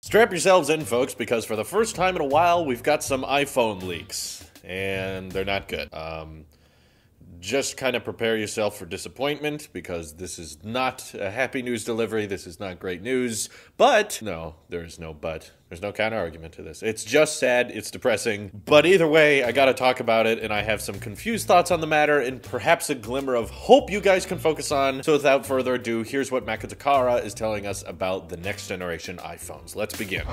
Strap yourselves in, folks, because for the first time in a while, we've got some iPhone leaks, and they're not good. Just kind of prepare yourself for disappointment, because this is not a happy news delivery. This is not great news. But, no, there's no but. There's no counter argument to this. It's just sad, it's depressing, but either way, I gotta talk about it, and I have some confused thoughts on the matter, and perhaps a glimmer of hope you guys can focus on. So without further ado, here's what Maestro is telling us about the next generation iPhones. Let's begin.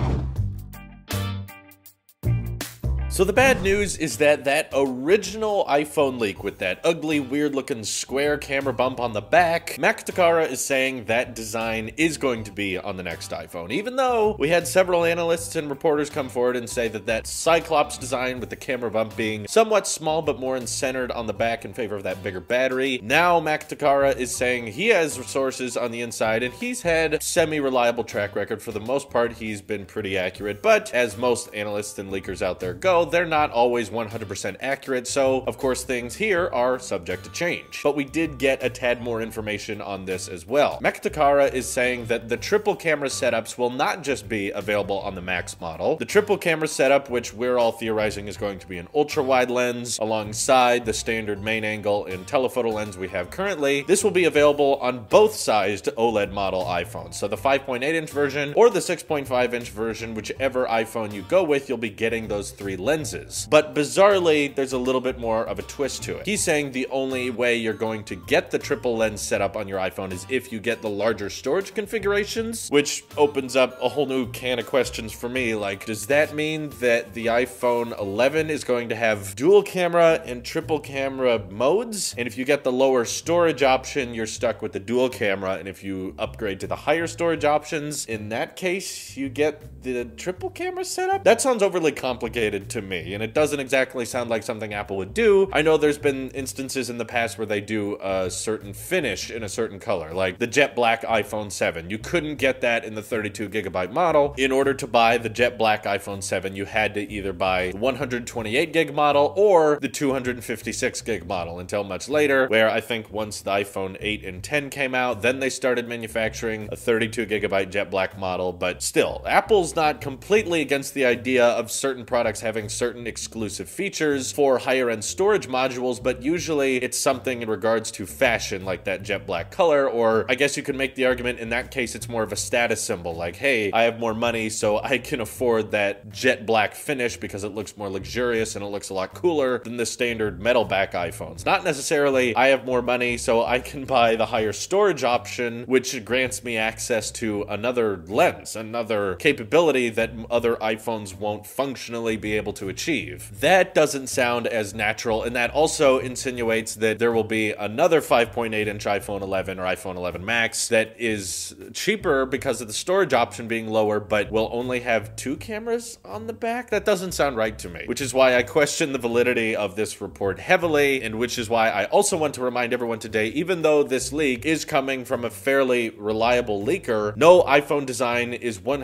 So the bad news is that original iPhone leak with that ugly, weird-looking square camera bump on the back, Maestro is saying that design is going to be on the next iPhone, even though we had several analysts and reporters come forward and say that Cyclops design with the camera bump being somewhat small but more centered on the back in favor of that bigger battery. Now Maestro is saying he has sources on the inside, and he's had semi-reliable track record. For the most part, he's been pretty accurate, but as most analysts and leakers out there go, they're not always 100% accurate, so of course things here are subject to change. But we did get a tad more information on this as well. Maestro is saying that the triple camera setups will not just be available on the Max model. The triple camera setup, which we're all theorizing is going to be an ultra-wide lens alongside the standard main angle and telephoto lens we have currently, this will be available on both sized OLED model iPhones. So the 5.8-inch version or the 6.5-inch version, whichever iPhone you go with, you'll be getting those three lenses. But bizarrely, there's a little bit more of a twist to it. He's saying the only way you're going to get the triple lens setup on your iPhone is if you get the larger storage configurations, which opens up a whole new can of questions for me. Like, does that mean that the iPhone 11 is going to have dual camera and triple camera modes? And if you get the lower storage option, you're stuck with the dual camera, and if you upgrade to the higher storage options, in that case, you get the triple camera setup? That sounds overly complicated to me, and it doesn't exactly sound like something Apple would do. I know there's been instances in the past where they do a certain finish in a certain color, like the jet black iPhone 7. You couldn't get that in the 32GB model. In order to buy the jet black iPhone 7, you had to either buy the 128GB model or the 256GB model until much later, where I think once the iPhone 8 and 10 came out, then they started manufacturing a 32GB jet black model. But still, Apple's not completely against the idea of certain products having certain exclusive features for higher end storage modules, but usually it's something in regards to fashion, like that jet black color, or I guess you could make the argument in that case it's more of a status symbol, like, hey, I have more money so I can afford that jet black finish because it looks more luxurious and it looks a lot cooler than the standard metal back iPhones. Not necessarily I have more money so I can buy the higher storage option, which grants me access to another lens, another capability that other iPhones won't functionally be able to achieve. That doesn't sound as natural, and that also insinuates that there will be another 5.8-inch iPhone 11 or iPhone 11 Max that is cheaper because of the storage option being lower, but will only have two cameras on the back? That doesn't sound right to me, which is why I question the validity of this report heavily, and which is why I also want to remind everyone today, even though this leak is coming from a fairly reliable leaker, no iPhone design is 100%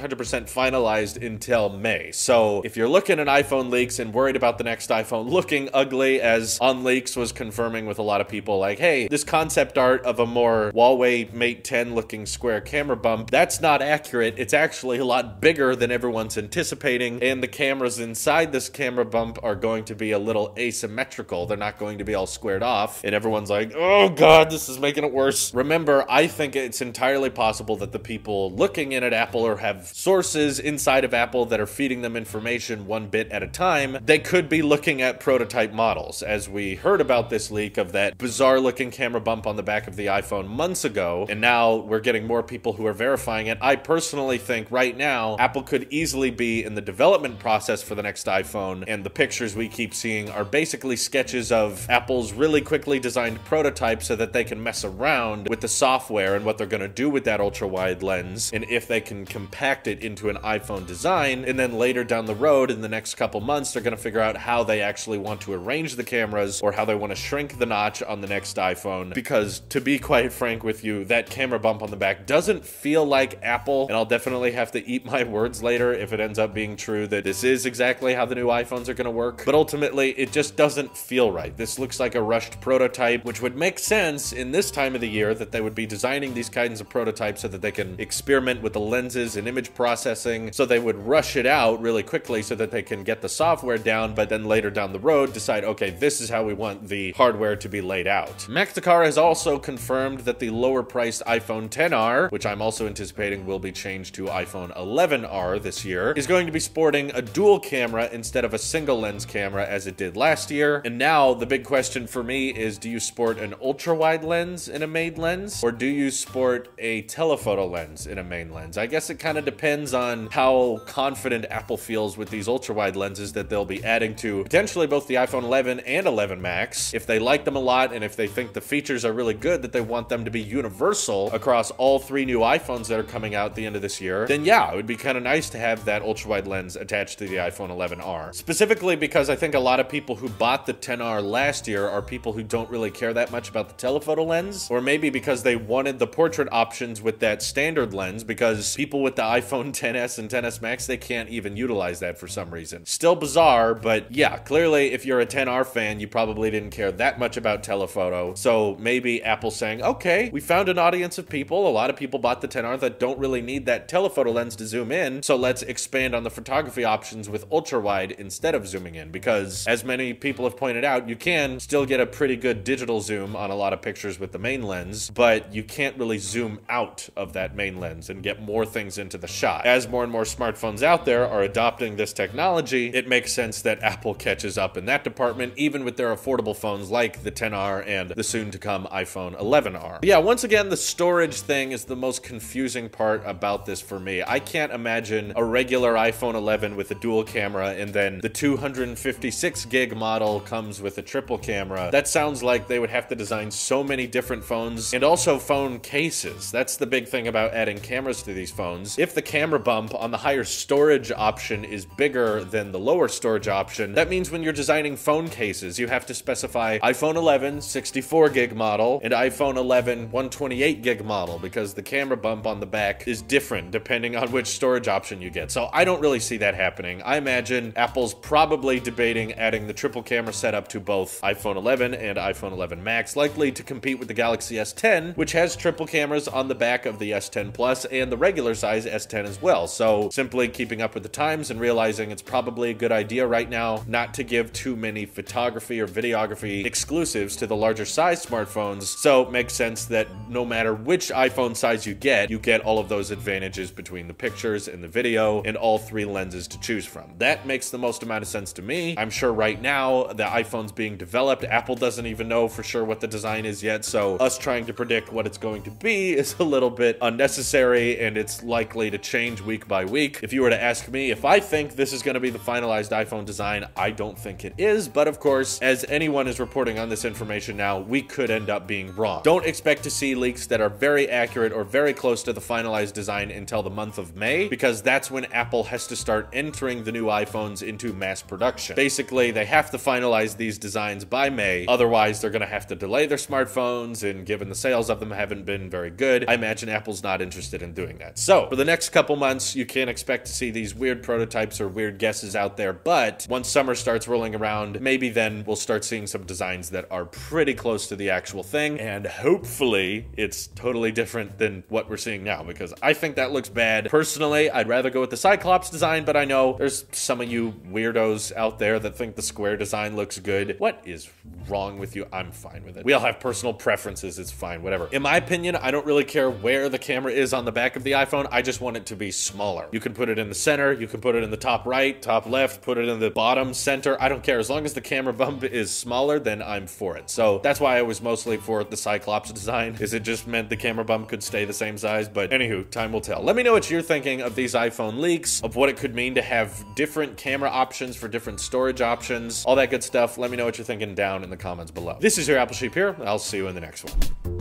finalized until May. So if you're looking at iPhone leaks and worried about the next iPhone looking ugly, as On Leaks was confirming with a lot of people, like, hey, this concept art of a more Huawei Mate 10 looking square camera bump, that's not accurate. It's actually a lot bigger than everyone's anticipating, and the cameras inside this camera bump are going to be a little asymmetrical. They're not going to be all squared off, and everyone's like, oh god, this is making it worse. Remember, I think it's entirely possible that the people looking in at Apple or have sources inside of Apple that are feeding them information one bit at a time, they could be looking at prototype models. As we heard about this leak of that bizarre looking camera bump on the back of the iPhone months ago, and now we're getting more people who are verifying it. I personally think right now Apple could easily be in the development process for the next iPhone, and the pictures we keep seeing are basically sketches of Apple's really quickly designed prototype so that they can mess around with the software and what they're going to do with that ultra-wide lens, and if they can compact it into an iPhone design, and then later down the road in the next couple months, they're gonna figure out how they actually want to arrange the cameras or how they want to shrink the notch on the next iPhone. Because to be quite frank with you, that camera bump on the back doesn't feel like Apple, and I'll definitely have to eat my words later if it ends up being true that this is exactly how the new iPhones are gonna work. But ultimately, it just doesn't feel right. This looks like a rushed prototype, which would make sense in this time of the year that they would be designing these kinds of prototypes so that they can experiment with the lenses and image processing, so they would rush it out really quickly so that they can get the software down, but then later down the road decide, okay, this is how we want the hardware to be laid out. Maestro has also confirmed that the lower priced iPhone XR, which I'm also anticipating will be changed to iPhone 11R this year, is going to be sporting a dual camera instead of a single lens camera as it did last year. And now the big question for me is, do you sport an ultra wide lens in a main lens, or do you sport a telephoto lens in a main lens? I guess it kind of depends on how confident Apple feels with these ultra wide lenses that they'll be adding to potentially both the iPhone 11 and 11 Max. If they like them a lot and if they think the features are really good, that they want them to be universal across all 3 new iPhones that are coming out at the end of this year, then yeah, it would be kind of nice to have that ultra wide lens attached to the iPhone 11R. Specifically because I think a lot of people who bought the XR last year are people who don't really care that much about the telephoto lens, or maybe because they wanted the portrait options with that standard lens, because people with the iPhone XS and XS Max, they can't even utilize that for some reason. Still bizarre, but yeah, clearly if you're a XR fan, you probably didn't care that much about telephoto, so maybe Apple's saying, okay, we found an audience of people, a lot of people bought the XR that don't really need that telephoto lens to zoom in, so let's expand on the photography options with ultra wide instead of zooming in, because as many people have pointed out, you can still get a pretty good digital zoom on a lot of pictures with the main lens, but you can't really zoom out of that main lens and get more things into the shot. As more and more smartphones out there are adopting this technology, it makes sense that Apple catches up in that department, even with their affordable phones like the XR and the soon-to-come iPhone 11R. But yeah, once again, the storage thing is the most confusing part about this for me. I can't imagine a regular iPhone 11 with a dual camera and then the 256 gig model comes with a triple camera. That sounds like they would have to design so many different phones, and also phone cases. That's the big thing about adding cameras to these phones. If the camera bump on the higher storage option is bigger than the lower storage option, that means when you're designing phone cases, you have to specify iPhone 11 64 gig model and iPhone 11 128 gig model, because the camera bump on the back is different depending on which storage option you get. So I don't really see that happening. I imagine Apple's probably debating adding the triple camera setup to both iPhone 11 and iPhone 11 Max, likely to compete with the Galaxy S10, which has triple cameras on the back of the S10 Plus and the regular size S10 as well. So simply keeping up with the times and realizing it's probably a good idea right now not to give too many photography or videography exclusives to the larger size smartphones. So it makes sense that no matter which iPhone size you get all of those advantages between the pictures and the video and all 3 lenses to choose from. That makes the most amount of sense to me. I'm sure right now the iPhone's being developed. Apple doesn't even know for sure what the design is yet, so us trying to predict what it's going to be is a little bit unnecessary, and it's likely to change week by week. If you were to ask me if I think this is going to be the finalized iPhone design, I don't think it is, but of course, as anyone is reporting on this information now, we could end up being wrong. Don't expect to see leaks that are very accurate or very close to the finalized design until the month of May, because that's when Apple has to start entering the new iPhones into mass production. Basically, they have to finalize these designs by May, otherwise they're going to have to delay their smartphones, and given the sales of them haven't been very good, I imagine Apple's not interested in doing that. So, for the next couple months, you can't expect to see these weird prototypes or weird guesses out there, but once summer starts rolling around, maybe then we'll start seeing some designs that are pretty close to the actual thing, and hopefully it's totally different than what we're seeing now, because I think that looks bad. Personally, I'd rather go with the Cyclops design, but I know there's some of you weirdos out there that think the square design looks good. What is wrong with you? I'm fine with it. We all have personal preferences, it's fine, whatever. In my opinion, I don't really care where the camera is on the back of the iPhone, I just want it to be smaller. You can put it in the center, you can put it in the top right, top left, put it in the bottom center, I don't care. As long as the camera bump is smaller, then I'm for it. So that's why I was mostly for the Cyclops design, is it just meant the camera bump could stay the same size, but anywho, time will tell. Let me know what you're thinking of these iPhone leaks, of what it could mean to have different camera options for different storage options, all that good stuff. Let me know what you're thinking down in the comments below. This is your Apple Sheep here. I'll see you in the next one.